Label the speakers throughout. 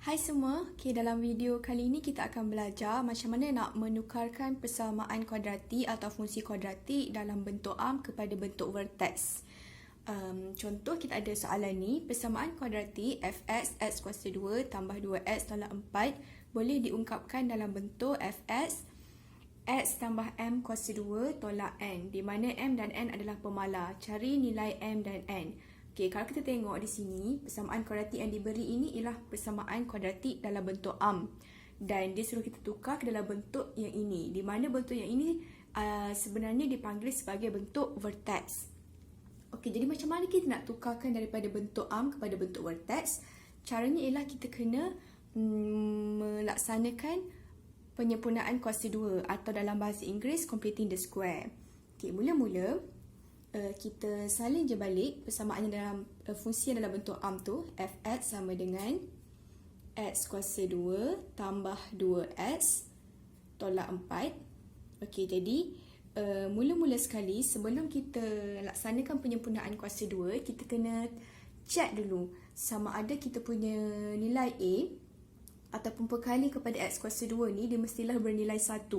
Speaker 1: Hai semua, dalam video kali ini kita akan belajar macam mana nak menukarkan persamaan kuadratik atau fungsi kuadratik dalam bentuk arm kepada bentuk vertex. Contoh kita ada soalan ni, persamaan kuadratik fx x kuasa 2 tambah 2x tolak 4 boleh diungkapkan dalam bentuk fx x tambah m kuasa 2 tolak n, di mana m dan n adalah pemalar. Cari nilai m dan n. Okey, kalau kita tengok di sini, persamaan kuadratik yang diberi ini ialah persamaan kuadratik dalam bentuk arm. Dan dia suruh kita tukar ke dalam bentuk yang ini. Di mana bentuk yang ini sebenarnya dipanggil sebagai bentuk vertex. Okey, jadi macam mana kita nak tukarkan daripada bentuk arm kepada bentuk vertex? Caranya ialah kita kena melaksanakan penyempurnaan kuasa 2 atau dalam bahasa Inggeris completing the square. Okey, mula-mula kita salin je balik persamaannya dalam fungsi yang dalam bentuk arm tu. Fx sama dengan x kuasa 2 tambah 2x tolak 4. Okey, jadi mula-mula sekali sebelum kita laksanakan penyempurnaan kuasa 2, kita kena check dulu sama ada kita punya nilai A ataupun perkali kepada x kuasa 2 ni dia mestilah bernilai 1.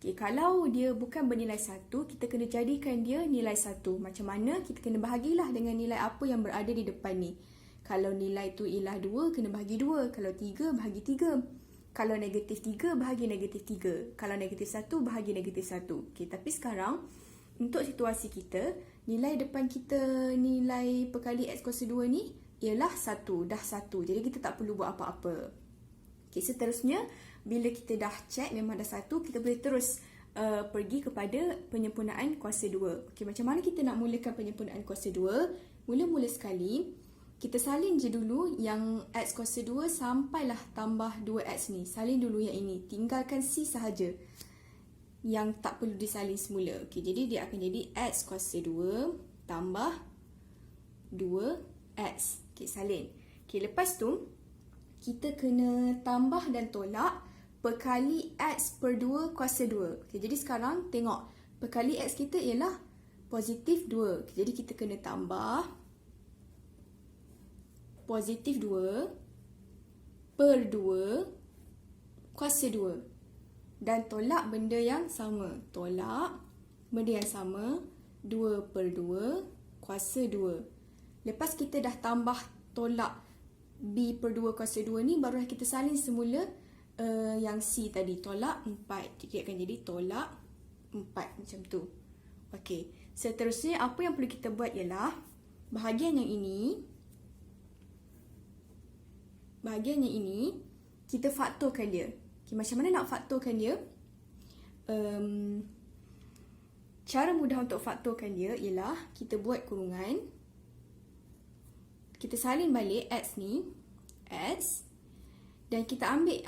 Speaker 1: Okay, kalau dia bukan bernilai 1, kita kena jadikan dia nilai 1. Macam mana? Kita kena bahagilah dengan nilai apa yang berada di depan ni. Kalau nilai tu ialah 2, kena bahagi 2. Kalau 3, bahagi 3. Kalau negatif 3, bahagi negatif 3. Kalau negatif 1, bahagi negatif 1. Okay, tapi sekarang, untuk situasi kita, nilai depan kita, nilai perkali x kuasa 2 ni, ialah 1. Dah 1. Jadi kita tak perlu buat apa-apa. Okay, seterusnya, bila kita dah check memang dah 1, kita boleh terus pergi kepada penyempurnaan kuasa 2. Okey, macam mana kita nak mulakan penyempurnaan kuasa 2? Mula-mula sekali, kita salin je dulu yang x kuasa 2 sampailah tambah 2x ni. Salin dulu yang ini. Tinggalkan c sahaja yang tak perlu disalin semula. Okey, jadi dia akan jadi x kuasa 2 tambah 2x. Okey, salin. Okey, lepas tu, kita kena tambah dan tolak perkali x per 2 kuasa 2. Okay, jadi sekarang tengok perkali x kita ialah positif 2. Okay, jadi kita kena tambah positif 2 per 2 kuasa 2. Dan tolak benda yang sama. Tolak benda yang sama 2 per 2 kuasa 2. Lepas kita dah tambah tolak b per 2 kuasa 2 ni, barulah kita salin semula yang C tadi, tolak 4. Jadi akan jadi tolak 4 macam tu. Okey, seterusnya apa yang perlu kita buat ialah bahagian yang ini kita faktorkan dia. Okay, macam mana nak faktorkan dia? Cara mudah untuk faktorkan dia ialah kita buat kurungan. Kita salin balik x ni, x, dan kita ambil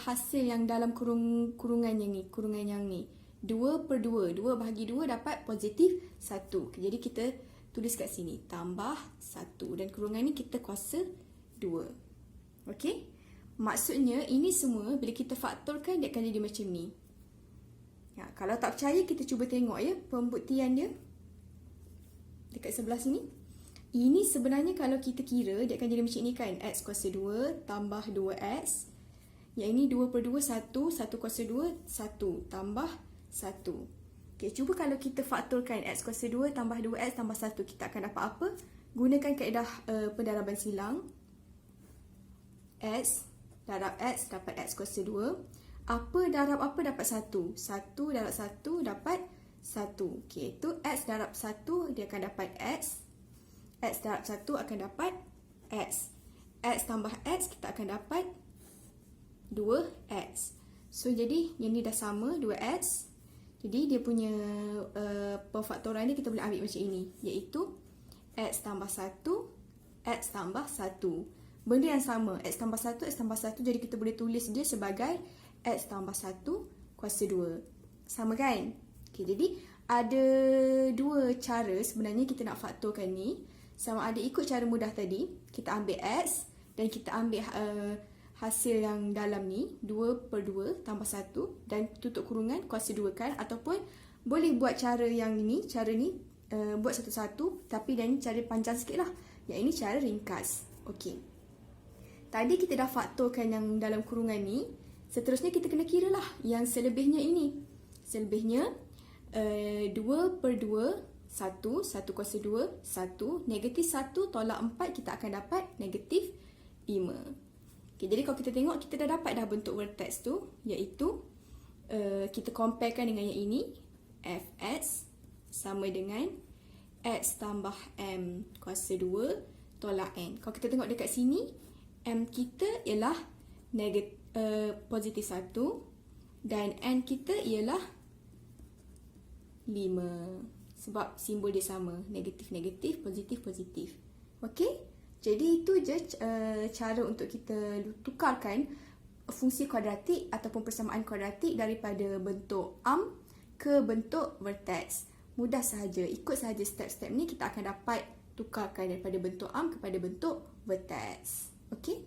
Speaker 1: hasil yang dalam kurungan yang ni. 2 per 2. 2 bahagi 2 dapat positif 1. Jadi kita tulis kat sini. Tambah 1. Dan kurungan ni kita kuasa 2. Okey? Maksudnya ini semua bila kita faktorkan dia akan jadi macam ni. Ya, kalau tak percaya kita cuba tengok ya pembuktian dia. Dekat sebelah sini. Ini sebenarnya kalau kita kira, dia akan jadi macam ni kan. X kuasa 2 tambah 2x. Yang ini 2 per 2, 1. 1 kuasa 2, 1. Tambah 1. Okay, cuba kalau kita faktorkan X kuasa 2 tambah 2x tambah 1. Kita akan dapat apa? Gunakan kaedah pendaraban silang. X darab X dapat X kuasa 2. Apa darab apa dapat 1. 1 darab 1 dapat 1. Okay, itu X darab 1 dia akan dapat X. X darab 1 akan dapat X. X tambah X kita akan dapat 2X. So, jadi yang ni dah sama 2X. Jadi, dia punya perfaktoran ni kita boleh ambil macam ini. Iaitu X tambah 1, X tambah 1. Benda yang sama. X tambah 1, X tambah 1. Jadi, kita boleh tulis dia sebagai X tambah 1 kuasa 2. Sama kan? Okay, jadi, ada dua cara sebenarnya kita nak faktorkan ni. Sama ada ikut cara mudah tadi, kita ambil X dan kita ambil hasil yang dalam ni, 2 per 2 tambah 1 dan tutup kurungan kuasa 2 kan. Ataupun boleh buat cara yang ini, cara ni buat satu-satu tapi dan cara panjang sikit lah. Yang ini cara ringkas. Okey. tadi kita dah faktorkan yang dalam kurungan ni. Seterusnya kita kena kira lah yang selebihnya ini. Selebihnya 2 per 2, 1, 1 kuasa 2, 1, negatif 1 tolak 4 kita akan dapat negatif 5. Okay, jadi kalau kita tengok kita dah dapat dah bentuk vertex tu, iaitu kita comparekan dengan yang ini. Fx sama dengan x tambah m kuasa 2 tolak n. Kalau kita tengok dekat sini, m kita ialah positif 1 dan n kita ialah 5. Sebab simbol dia sama, negatif-negatif, positif-positif. Okey? Jadi itu je cara untuk kita tukarkan fungsi kuadratik ataupun persamaan kuadratik daripada bentuk arm ke bentuk vertex. Mudah sahaja, ikut sahaja step-step ni kita akan dapat tukarkan daripada bentuk arm kepada bentuk vertex. Okey?